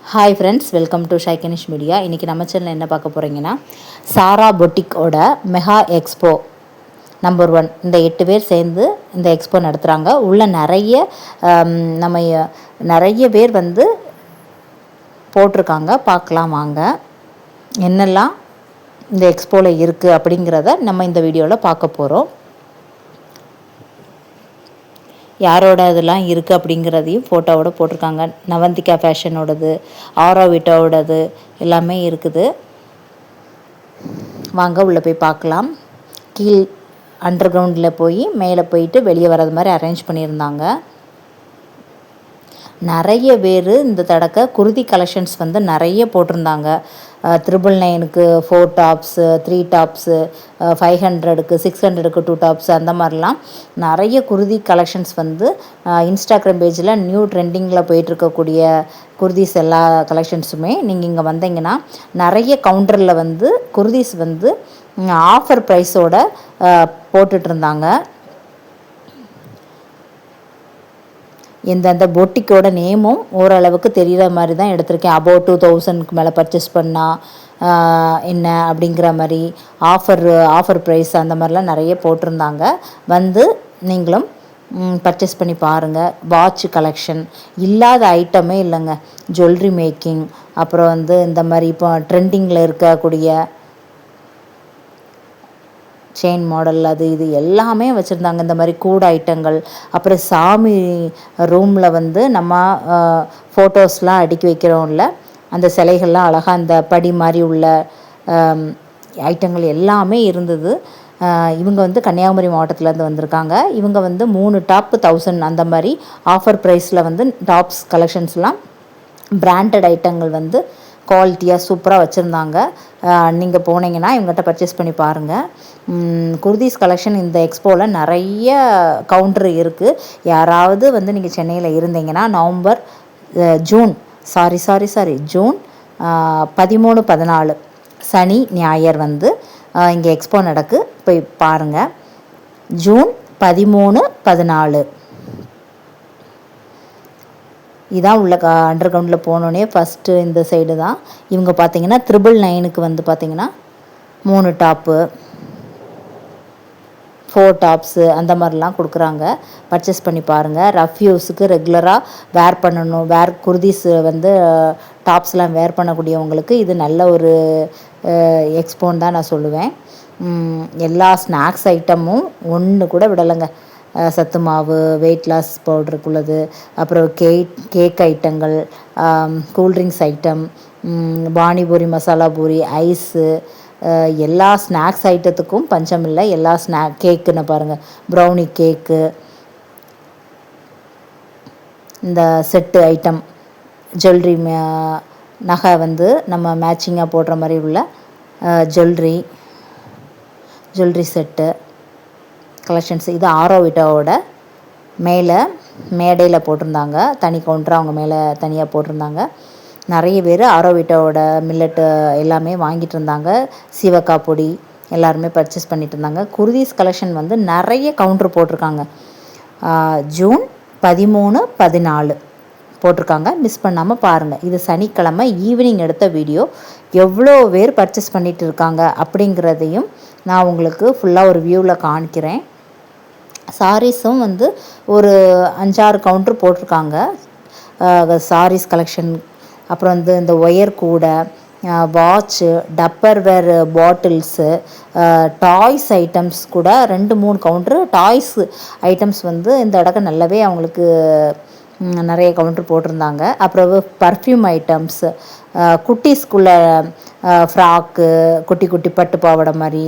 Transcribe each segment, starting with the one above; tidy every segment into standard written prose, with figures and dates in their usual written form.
Hi friends, welcome to Shaikanish media. இன்றைக்கி நம்ம சேனலில் என்ன பார்க்க போகிறீங்கன்னா, சாரா பொட்டிக்கோட மெகா எக்ஸ்போ நம்பர் 1 இந்த 8 பேர் சேர்ந்து இந்த எக்ஸ்போ நடத்துகிறாங்க. உள்ள நிறைய பேர் வந்து போட்டிருக்காங்க. பார்க்கலாம் வாங்க என்னெல்லாம் இந்த எக்ஸ்போவில் இருக்குது அப்படிங்கிறத நம்ம இந்த வீடியோவில் பார்க்க போகிறோம். யாரோட இதெல்லாம் இருக்குது அப்படிங்கிறதையும் ஃபோட்டோவோட போட்டிருக்காங்க. நவந்திகா ஃபேஷனோடது, ஆரோவிட்டோடது எல்லாமே இருக்குது. வாங்க உள்ளே போய் பார்க்கலாம். கீழ் அண்டர் கிரவுண்டில் போய் மேலே போயிட்டு வெளியே வர்றது மாதிரி அரேஞ்ச் பண்ணியிருந்தாங்க. நிறைய பேர் இந்த தடக்க குர்தி கலெக்ஷன்ஸ் வந்து நிறைய போட்டிருந்தாங்க. 999க்கு 4 டாப்ஸு, 3 டாப்ஸு, 500க்கு 600க்கு 2 டாப்ஸு, அந்த மாதிரிலாம் நிறைய குர்தி கலெக்ஷன்ஸ் வந்து இன்ஸ்டாகிராம் பேஜில் நியூ ட்ரெண்டிங்கில் போயிட்டுருக்கக்கூடிய குர்திஸ் எல்லா கலெக்ஷன்ஸுமே நீங்கள் இங்கே வந்தீங்கன்னா நிறைய கவுண்டரில் வந்து குர்திஸ் வந்து ஆஃபர் ப்ரைஸோட போட்டுட்ருந்தாங்க. அந்த பொட்டிக்கோட நேமும் ஓரளவுக்கு தெரிகிற மாதிரி தான் எடுத்திருக்கேன். அபோவ் 2000க்கு மேலே பர்ச்சேஸ் பண்ணால் என்ன அப்படிங்கிற மாதிரி ஆஃபர் ப்ரைஸ் அந்த மாதிரிலாம் நிறைய போட்டிருந்தாங்க. வந்து நீங்களும் பர்ச்சேஸ் பண்ணி பாருங்கள். வாட்ச் கலெக்ஷன் இல்லாத ஐட்டமே இல்லைங்க. ஜுவல்லரி மேக்கிங், அப்புறம் வந்து இந்த மாதிரி இப்போ ட்ரெண்டிங்கில் இருக்கக்கூடிய செயின் மாடல் அது இது எல்லாமே வச்சுருந்தாங்க. இந்த மாதிரி கூட ஐட்டங்கள், அப்புறம் சாமி ரூமில் வந்து நம்ம ஃபோட்டோஸ்லாம் அடுக்கி வைக்கிறோம்ல, அந்த சிலைகள்லாம் அழகாக அந்த படி மாதிரி உள்ள ஐட்டங்கள் எல்லாமே இருந்தது. இவங்க வந்து கன்னியாகுமரி மாவட்டத்திலேருந்து வந்திருக்காங்க. இவங்க வந்து 3 டாப் 1000 அந்த மாதிரி ஆஃபர் ப்ரைஸில் வந்து டாப்ஸ் கலெக்ஷன்ஸ்லாம் பிராண்டட் ஐட்டங்கள் வந்து குவாலிட்டியாக சூப்பராக வச்சுருந்தாங்க. நீங்கள் போனீங்கன்னா இவங்ககிட்ட பர்ச்சேஸ் பண்ணி பாருங்கள். குர்தீஸ் கலெக்ஷன் இந்த எக்ஸ்போவில் நிறைய கவுண்டர் இருக்குது. யாராவது வந்து நீங்கள் சென்னையில் இருந்தீங்கன்னா ஜூன் 13, 14 சனி ஞாயிறு வந்து இங்கே எக்ஸ்போ நடக்கு, போய் பாருங்கள். ஜூன் 13, 14 இதான் உள்ள அண்டர் கிரவுண்டில் போனோடனே ஃபஸ்ட்டு இந்த சைடு தான். இவங்க பார்த்தீங்கன்னா 999க்கு வந்து பார்த்திங்கன்னா 3 டாப்பு 4 டாப்ஸு அந்த மாதிரிலாம் கொடுக்குறாங்க. பர்ச்சேஸ் பண்ணி பாருங்கள். ரஃப் யூஸுக்கு ரெகுலராக வேர் பண்ணணும், குர்தீஸ் வந்து டாப்ஸ்லாம் வேர் பண்ணக்கூடியவங்களுக்கு இது நல்ல ஒரு எக்ஸ்போன்னு தான் நான் சொல்லுவேன். எல்லா ஸ்நாக்ஸ் ஐட்டமும் ஒன்று கூட விடலைங்க. சத்து மாவு, வெயிட் லாஸ் பவுடருக்குள்ளது, அப்புறம் கேக் ஐட்டங்கள், cool drinks item, panipuri, masala puri, ice, எல்லா ஸ்நாக்ஸ் ஐட்டத்துக்கும் பஞ்சம் இல்லை. எல்லா கேக்குன்னு பாருங்கள், ப்ரௌனி கேக்கு, இந்த செட்டு ஐட்டம், ஜுவல்லரி நகை வந்து நம்ம மேட்சிங்காக போடுற மாதிரி உள்ள ஜுவல்லரி செட்டு கலெக்ஷன்ஸ். இது ஆரோவிட்டாவோட மேடையில் போட்டிருந்தாங்க. தனி கவுண்டர் அவங்க மேலே தனியாக போட்டிருந்தாங்க. நிறைய பேர் ஆரோவிட்டாவோட மில்லட்டு எல்லாமே வாங்கிட்டு இருந்தாங்க. சீவக்கா பொடி எல்லாருமே பர்ச்சேஸ் பண்ணிட்டு இருந்தாங்க. குர்தீஸ் கலெக்ஷன் வந்து நிறைய கவுண்டர் போட்டிருக்காங்க. ஜூன் 13, 14 போட்டிருக்காங்க. மிஸ் பண்ணாமல் பாருங்கள். இது சனிக்கிழமை ஈவினிங் எடுத்த வீடியோ. எவ்வளோ பேர் பர்ச்சேஸ் பண்ணிகிட்டு இருக்காங்க அப்படிங்கிறதையும் நான் உங்களுக்கு ஃபுல்லாக ஒரு வியூவில் காணிக்கிறேன். சாரீஸும் வந்து ஒரு 5-6 கவுண்டர் போட்டிருக்காங்க. சாரீஸ் கலெக்ஷன், அப்புறம் வந்து இந்த ஒயர் கூடை, watch, Tupperware bottles, toys items கூட 2-3 கவுண்டரு டாய்ஸ் ஐட்டம்ஸ் வந்து இந்த இடக்க நல்லாவே அவங்களுக்கு நிறைய கவுண்டர் போட்டிருந்தாங்க. அப்புறம் பர்ஃப்யூம் ஐட்டம்ஸ், குட்டீஸ்குள்ள ஃப்ராக்கு, குட்டி பட்டு பாவாடை மாதிரி,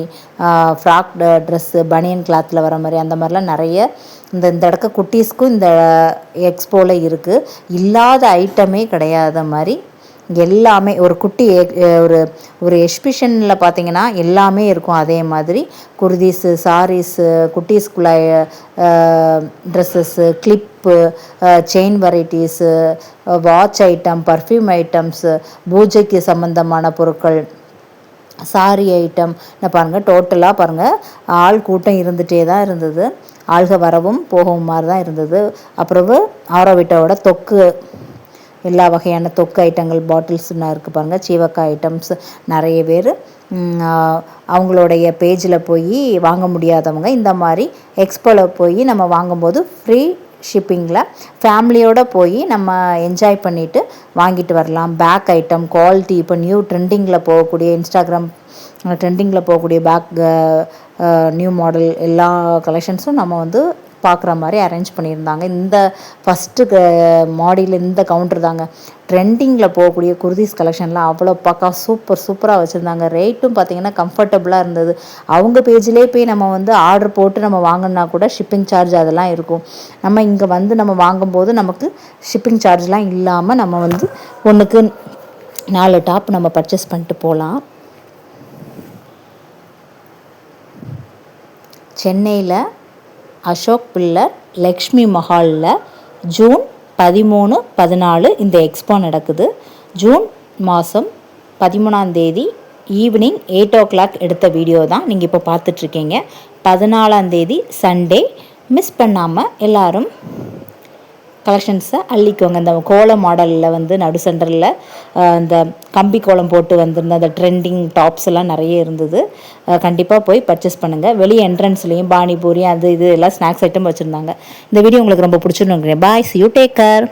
ஃப்ராக் ட்ரெஸ்ஸு, பனியன் கிளாத்தில் வர மாதிரி, அந்த மாதிரிலாம் நிறைய இந்த இடக்க குட்டீஸ்க்கும் இந்த எக்ஸ்போவில் இருக்குது. இல்லாத ஐட்டமே கிடையாத மாதிரி எல்லாமே ஒரு குட்டி ஒரு எக்ஸிபிஷனில் பார்த்திங்கன்னா எல்லாமே இருக்கும். அதே மாதிரி குர்தீஸு, சாரீஸு, குட்டீஸ்குள்ள dresses, clip, chain varieties, watch item, perfume items, பூஜைக்கு சம்மந்தமான பொருட்கள், சாரி ஐட்டம். பாருங்கள், டோட்டலாக பாருங்கள், ஆள் கூட்டம் இருந்துகிட்டே தான் இருந்தது. ஆள்க வரவும் போகவும் மாதிரி தான் இருந்தது. அப்புறம் ஆரோவிட்டாவோட தொக்கு எல்லா வகையான தொக்கு ஐட்டங்கள் பாட்டில்ஸ்லாம் இருக்குது பாருங்கள். சீவக்காய் ஐட்டம்ஸ் நிறைய பேர் அவங்களுடைய பேஜில் போய் வாங்க முடியாதவங்க இந்த மாதிரி எக்ஸ்போவில் போய் நம்ம வாங்கும்போது ஃப்ரீ ஷிப்பிங்கில் ஃபேமிலியோடு போய் நம்ம என்ஜாய் பண்ணிவிட்டு வாங்கிட்டு வரலாம். பேக் ஐட்டம் குவாலிட்டி இப்போ நியூ ட்ரெண்டிங்கில் போகக்கூடிய இன்ஸ்டாகிராம் ட்ரெண்டிங்கில் போகக்கூடிய பேக் நியூ மாடல் எல்லா கலெக்ஷன்ஸும் நம்ம வந்து பார்க்குற மாதிரி அரேஞ்ச் பண்ணியிருந்தாங்க. இந்த ஃபஸ்ட்டு மாடியில் இந்த கவுண்டர் தாங்க ட்ரெண்டிங்கில் போகக்கூடிய குர்தீஸ் கலெக்ஷன்லாம் அவ்வளோ பக்கா சூப்பராக வச்சுருந்தாங்க. ரேட்டும் பார்த்திங்கன்னா கம்ஃபர்டபுளாக இருந்தது. அவங்க பேஜ்லேயே போய் நம்ம வந்து ஆர்டர் போட்டு நம்ம வாங்கினா கூட ஷிப்பிங் சார்ஜ் அதெல்லாம் இருக்கும். நம்ம இங்கே வந்து நம்ம வாங்கும்போது நமக்கு ஷிப்பிங் சார்ஜ்லாம் இல்லாமல் நம்ம வந்து ஒன்றுக்கு 4 டாப் நம்ம பர்ச்சேஸ் பண்ணிட்டு போகலாம். சென்னையில் அசோக் பில்லர் லக்ஷ்மி மஹாலில் ஜூன் 13, 14 இந்த எக்ஸ்போ நடக்குது. ஜூன் மாதம் 13 ஈவினிங் 8 o'clock எடுத்த வீடியோ தான் நீங்கள் இப்போ பார்த்துட்ருக்கீங்க. 14 சண்டே மிஸ் பண்ணாமல் எல்லோரும் கலெக்ஷன்ஸை அள்ளிக்கோங்க. இந்த கோலம் மாடலில் வந்து நடு சென்டரில் இந்த கம்பி கோலம் போட்டு வந்திருந்த அந்த ட்ரெண்டிங் டாப்ஸ் எல்லாம் நிறைய இருந்தது. கண்டிப்பாக போய் பர்ச்சேஸ் பண்ணுங்கள். வெளியே என்ட்ரன்ஸ்லேயும் பானிபூரி அது இது எல்லாம் ஸ்நாக்ஸ் ஐட்டம் வச்சுருந்தாங்க. இந்த வீடியோ உங்களுக்கு ரொம்ப பிடிச்சிருன்னு நினைக்கிறேன். பாய், சி யூ, டேக் கேர்.